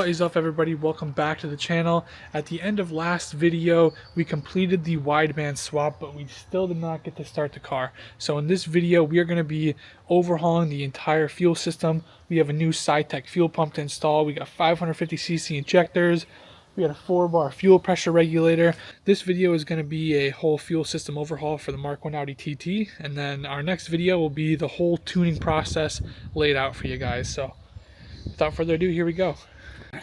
What is up, everybody? Welcome back to the channel. At the end of last video, we completed the wideband swap, but we still did not get to start the car. So in this video, we are going to be overhauling the entire fuel system. We have a new Sytec fuel pump to install. We got 550cc injectors. We got a 4-bar fuel pressure regulator. This video is going to be a whole fuel system overhaul for the Mk1 Audi TT. And then our next video will be the whole tuning process laid out for you guys. So without further ado, here we go.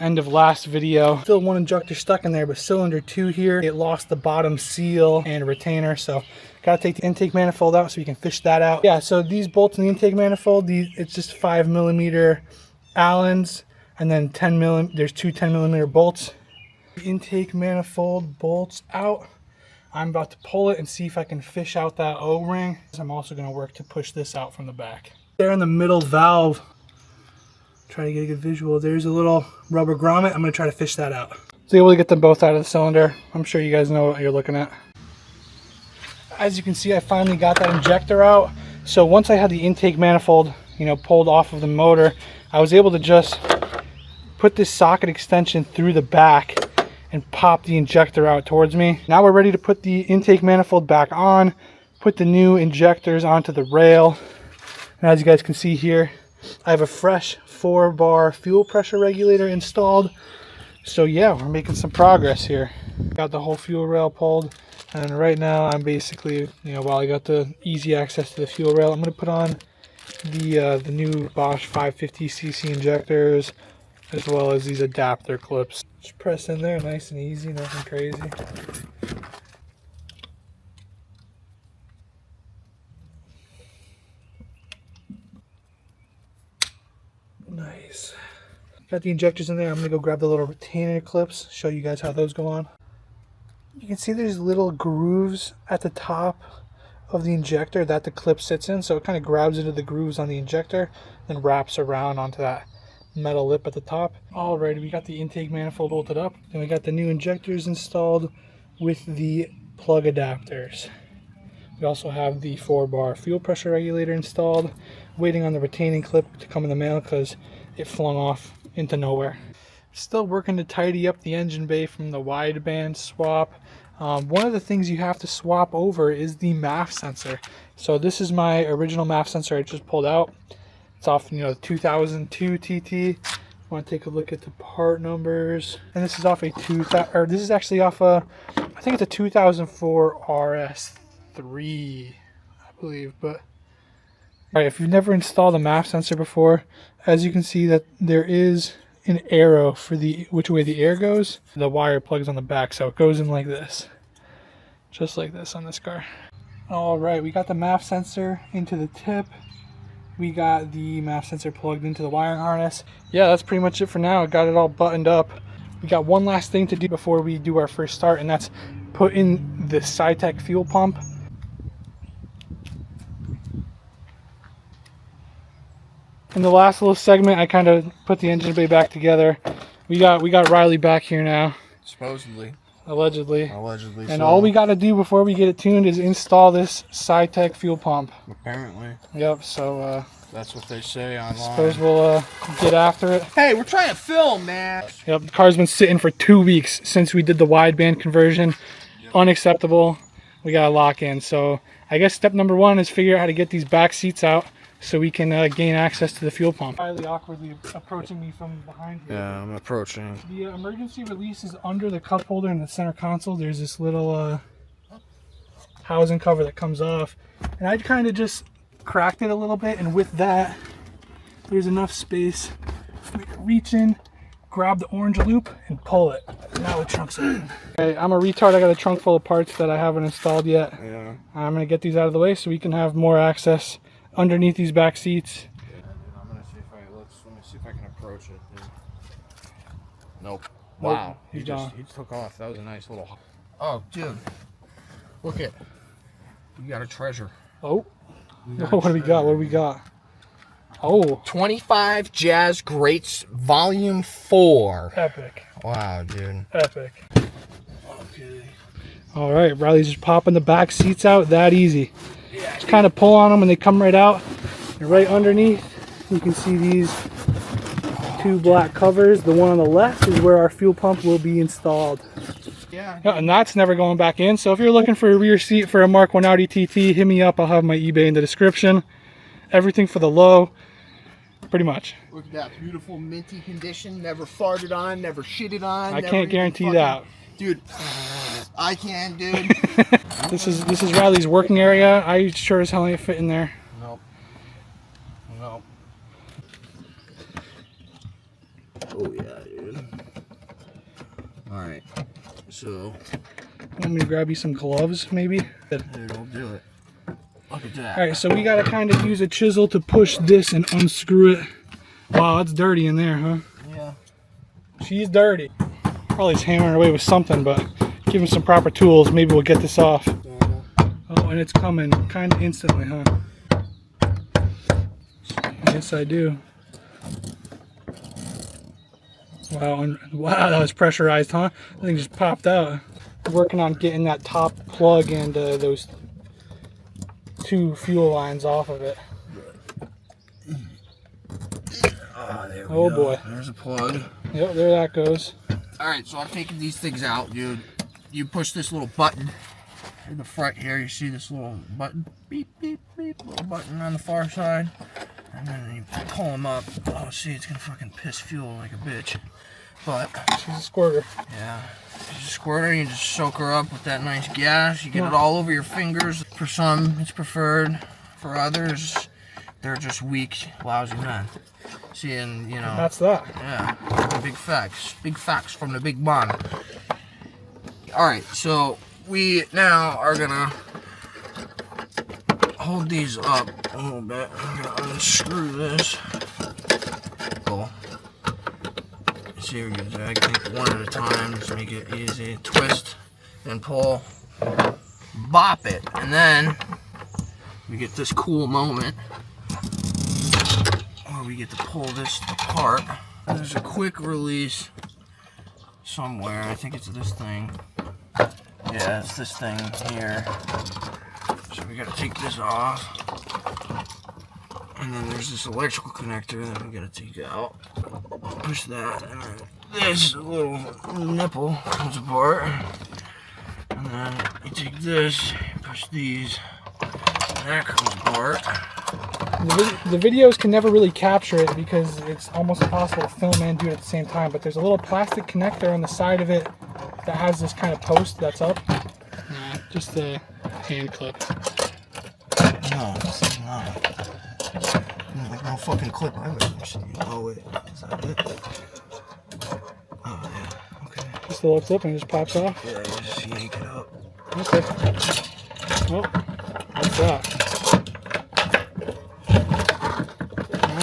End of last video, still one injector stuck in there, but cylinder 2 here, it lost the bottom seal and retainer, so gotta take the intake manifold out so we can fish that out. Yeah, so these bolts in the intake manifold, it's just 5mm Allens, and then there's two 10mm bolts. Intake manifold bolts out. I'm about to pull it and see if I can fish out that O-ring. I'm also going to work to push this out from the back. There in the middle valve, try to get a good visual. There's a little rubber grommet. I'm going to try to fish that out. So able to get them both out of the cylinder. I'm sure you guys know what you're looking at. As you can see, I finally got that injector out. So once I had the intake manifold, pulled off of the motor, I was able to just put this socket extension through the back and pop the injector out towards me. Now we're ready to put the intake manifold back on, put the new injectors onto the rail. And as you guys can see here, I have a fresh 4-bar fuel pressure regulator installed. So yeah, we're making some progress here. Got the whole fuel rail pulled, and right now I'm basically, while I got the easy access to the fuel rail, I'm going to put on the new Bosch 550cc injectors, as well as these adapter clips. Just press in there, nice and easy, nothing crazy. Nice. Got the injectors in there. I'm going to go grab the little retainer clips, show you guys how those go on. You can see there's little grooves at the top of the injector that the clip sits in, so it kind of grabs into the grooves on the injector, then wraps around onto that metal lip at the top. Alrighty, we got the intake manifold bolted up, then we got the new injectors installed with the plug adapters. We also have the 4-bar fuel pressure regulator installed, waiting on the retaining clip to come in the mail because it flung off into nowhere. Still working to tidy up the engine bay from the wideband swap. One of the things you have to swap over is the MAF sensor. So this is my original MAF sensor I just pulled out. It's off, the 2002 TT. Want to take a look at the part numbers, and this is off a this is actually off a, I think it's a 2004 RS3, I believe. But all right, if you've never installed a MAF sensor before, as you can see that there is an arrow for which way the air goes. The wire plugs on the back, so it goes in like this, just like this on this car. All right, we got the MAF sensor into the tip. We got the MAF sensor plugged into the wiring harness. Yeah, that's pretty much it for now. I got it all buttoned up. We got one last thing to do before we do our first start, and that's put in the Sytec fuel pump. In the last little segment, I kind of put the engine bay back together. We got Riley back here now. Supposedly. Allegedly. Allegedly. And so. all we got to do before we get it tuned is install this Sytec fuel pump. Apparently. Yep. So that's what they say online. Suppose we'll get after it. Hey, we're trying to film, man. Yep. The car's been sitting for 2 weeks since we did the wideband conversion. Yep. Unacceptable. We gotta lock in. So I guess step number 1 is figure out how to get these back seats out, so we can gain access to the fuel pump. Riley awkwardly approaching me from behind here. Yeah, I'm approaching. The emergency release is under the cup holder in the center console. There's this little housing cover that comes off. And I kind of just cracked it a little bit, and with that, there's enough space for me to reach in, grab the orange loop, and pull it. Now the trunk's open. Okay, I'm a retard. I got a trunk full of parts that I haven't installed yet. Yeah. I'm gonna get these out of the way so we can have more access underneath these back seats. Yeah, I'm gonna see if let me see if I can approach it. Dude. Nope. Wow. He took off. That was a nice little. Oh, dude. Look at. We got a treasure. Oh. What do we got? What do we got? Oh. 25 Jazz Greats Volume 4. Epic. Wow, dude. Epic. Okay. All right, Riley's just popping the back seats out that easy. Yeah, just kind of pull on them and they come right out. And right underneath, you can see these two black covers. The one on the left is where our fuel pump will be installed. Yeah. And that's never going back in. So if you're looking for a rear seat for a Mk1 Audi TT, hit me up. I'll have my eBay in the description. Everything for the low, pretty much. Look at that beautiful minty condition. Never farted on, never shitted on. I can't guarantee that. Dude, I can, dude. This is Riley's working area. I sure as hell ain't fit in there. Nope. Nope. Oh yeah, dude. Alright. So Want me to grab you some gloves, maybe? dude, we'll do it. Look at that. Alright, so we gotta kind of use a chisel to push this and unscrew it. Wow, it's dirty in there, huh? Yeah. She's dirty. Probably just hammering away with something, but give him some proper tools, maybe we'll get this off. Oh, and it's coming kind of instantly, huh? Yes, I do. Wow, and wow, that was pressurized, huh? I think just popped out. Working on getting that top plug and those two fuel lines off of it. Oh boy. There's a plug. Yep, there that goes. Alright, so I've taken these things out, dude. You push this little button in the front here. You see this little button? Beep, beep, beep. Little button on the far side. And then you pull them up. Oh, see, it's gonna fucking piss fuel like a bitch. But She's a squirter. yeah, she's a squirter. You just soak her up with that nice gas. You get it all over your fingers. For some, it's preferred. For others, they're just weak, lousy men. See, and you know. That's that. Yeah, big facts. Big facts from the big man. Alright, so we now are gonna hold these up a little bit. I'm gonna unscrew this. Cool. See, we're gonna I think one at a time, just make it easy. Twist and pull. Bop it. And then we get this cool moment where we get to pull this apart. There's a quick release somewhere. I think it's this thing. Yeah, it's this thing here. So we gotta take this off. And then there's this electrical connector that we gotta take out. Push that, and then this little nipple comes apart. And then you take this, push these, and that comes apart. The videos can never really capture it because it's almost impossible to film and do it at the same time, but there's a little plastic connector on the side of it that has this kind of post that's up. Just a hand clip. No, this is not. Like no fucking clip I've ever seen. Oh wait, is that it? Oh yeah, okay. Just a little clip and it just pops off. Yeah, you just yank it up. Okay. Well, what's that?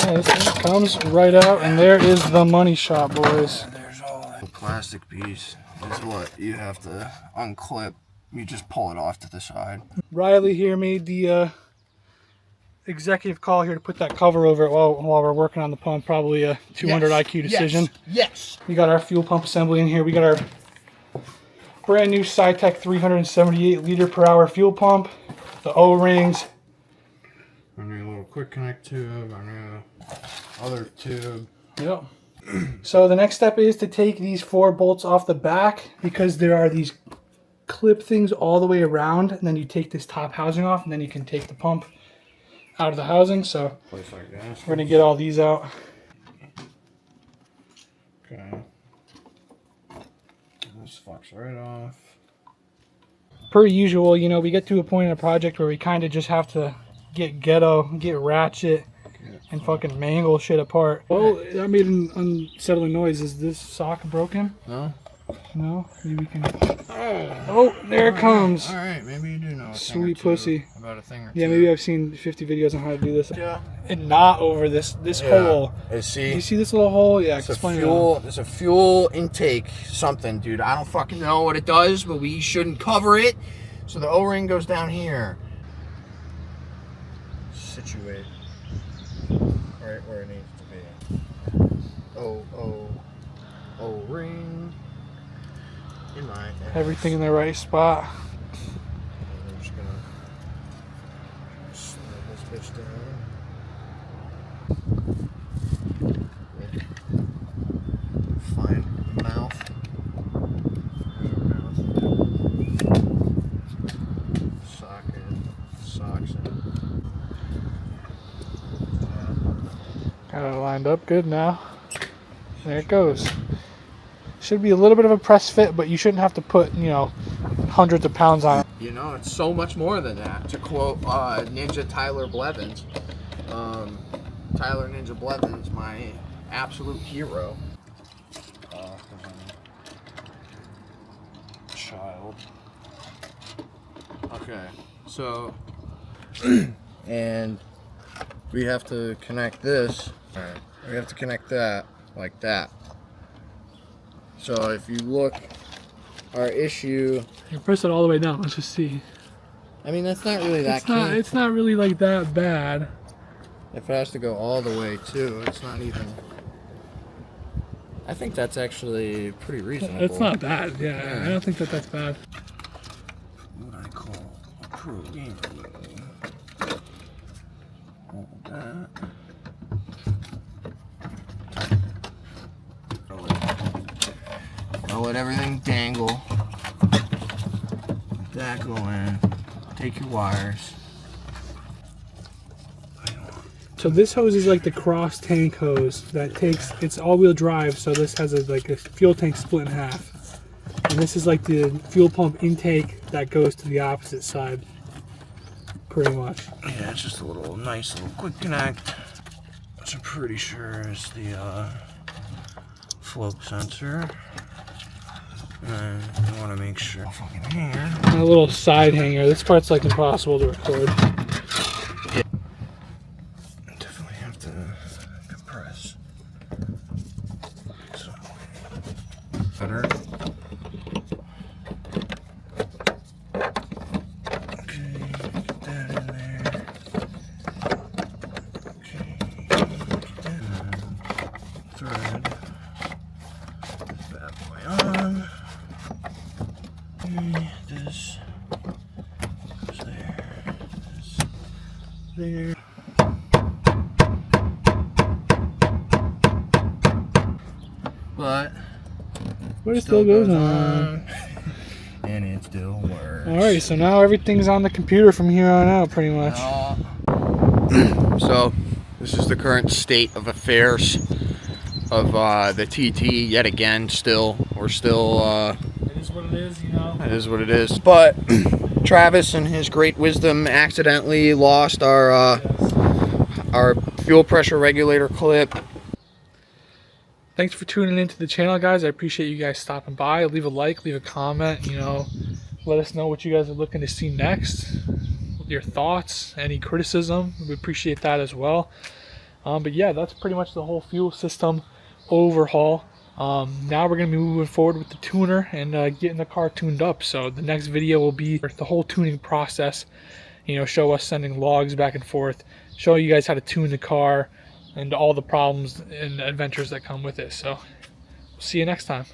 This thing comes right out, and there is the money shot, boys. There's all that plastic piece. Is what you have to unclip. You just pull it off to the side. Riley here made the executive call here to put that cover over it while we're working on the pump. Probably a 200 IQ decision. Yes. We got our fuel pump assembly in here. We got our brand new Sytec 378 liter per hour fuel pump. The O-rings. Our new little quick connect tube. Our new other tube. Yep. So the next step is to take these 4 bolts off the back because there are these clip things all the way around, and then you take this top housing off, and then you can take the pump out of the housing. So Place like this. we're gonna get all these out. Okay. This fucks right off. Per usual, you know, we get to a point in a project where we kind of just have to get ghetto, get ratchet, and fucking mangle shit apart. Oh, that made an unsettling noise. Is this sock broken? No. No? Maybe we can... Oh, there it comes. Alright, maybe you do know a Sweet thing or two pussy. about a thing or Yeah, two. maybe I've seen 50 videos on how to do this. Yeah. And not over this hole. You see? Do you see this little hole? Yeah, It's a explain fuel. It's a fuel intake something, dude. I don't fucking know what it does, but we shouldn't cover it. So the O-ring goes down here. Situate right where it needs to be. O-ring in my ass. Everything in the right spot. And I'm just gonna slide this bitch down. Got it lined up good now. There it goes. Should be a little bit of a press fit, but you shouldn't have to put, you know, hundreds of pounds on it. You know, it's so much more than that. To quote Ninja Tyler Blevins, Tyler Ninja Blevins, my absolute hero. Child. Okay, so and we have to connect this. All right, we have to connect that like that. So if you look, our issue. You press it all the way down. Let's just see. I mean, that's not really that. It's not really like that bad. If it has to go all the way too, it's not even. I think that's actually pretty reasonable. It's not bad. Yeah, I don't think that that's bad. What I call a pro gamer. Hold that. I'll let everything dangle. Let that go in. Take your wires. So this hose is like the cross tank hose that takes, it's all-wheel drive, so this has like a fuel tank split in half. And this is like the fuel pump intake that goes to the opposite side, pretty much. Yeah, it's just a little nice little quick connect, which I'm pretty sure is the flow sensor. And I want to make sure. Fucking hanger. A little side hanger. This part's like impossible to record. Better. Okay, get that in there. Okay, get that in. Thread. This bad boy on. Okay, this goes there. This there. But it still goes on. And it still works. Alright, so now everything's on the computer from here on out, pretty much. So, this is the current state of affairs of the TT yet again. We're still... it is what it is, you know. It is what it is. But Travis, in his great wisdom, accidentally lost our fuel pressure regulator clip. Thanks for tuning into the channel, guys. I appreciate you guys stopping by. Leave a like, leave a comment, you know, let us know what you guys are looking to see next, your thoughts, any criticism. We appreciate that as well. But yeah, that's pretty much the whole fuel system overhaul. Now we're going to be moving forward with the tuner and getting the car tuned up. So the next video will be the whole tuning process, you know, show us sending logs back and forth, show you guys how to tune the car, and all the problems and adventures that come with it. So, see you next time.